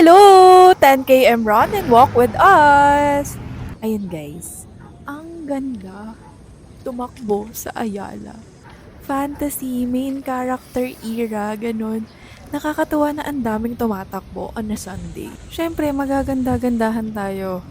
Hello! 10 km run and walk with us! Ayun guys, ang ganda tumakbo sa Ayala. Fantasy, main character era, ganun. Nakakatuwa na ang daming tumatakbo on a Sunday. Siyempre, magaganda-gandahan tayo.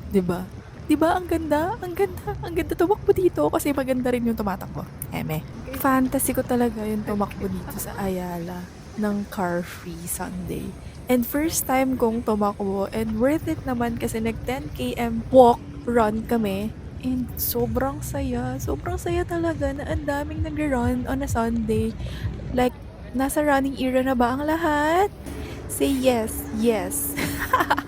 'Di ba? 'Di ba ang ganda? Ang ganda. Ang ganda tumakbo dito kasi maganda rin yung tumatakbo. Eme. Fantasy ko talaga yung tumakbo dito sa Ayala ng car-free Sunday. And first time kong tumakbo and worth it naman kasi nag 10 km walk, run kami. And sobrang saya. Sobrang saya talaga na ang daming nag-run on a Sunday. Like, nasa running era na ba ang lahat? Say yes, yes.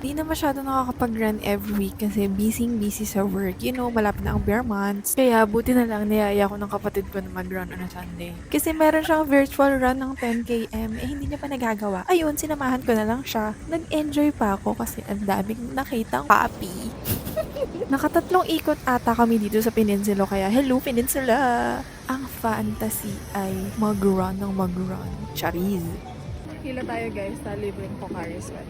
Di na masyado nakakapag-run every week kasi busy sa work. You know, malapit na ang bare months. Kaya buti na lang niyaya ko ng kapatid ko na mag-run on a Sunday. Kasi meron siyang virtual run ng 10 km. Hindi niya pa nagagawa. Ayun, sinamahan ko na lang siya. Nag-enjoy pa ako kasi ang daming nakitang papi. Nakatatlong ikot ata kami dito sa Peninsula kaya hello Peninsula! Ang fantasy ay mag-run ng mag-run. Chariz! Hila tayo guys sa libreng Pocari Sweat.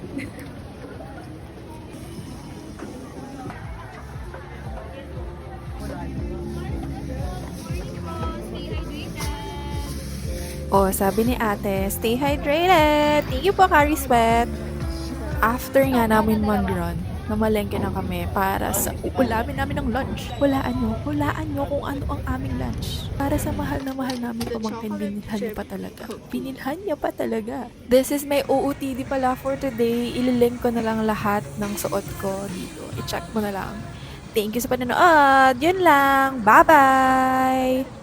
Oh, sabi ni ate, stay hydrated! Thank you Pocari Sweat! After nga namin mag-run, namalengke na kami para sa ulamin namin ng lunch. Hulaan nyo kung ano ang aming lunch. Para sa mahal na mahal namin pamangkin, binilhan niya pa talaga. Binilhan niya pa talaga. This is my OOTD pala for today. Ililink ko na lang lahat ng suot ko dito. I-check mo na lang. Thank you sa panonood. Yun lang. Bye-bye!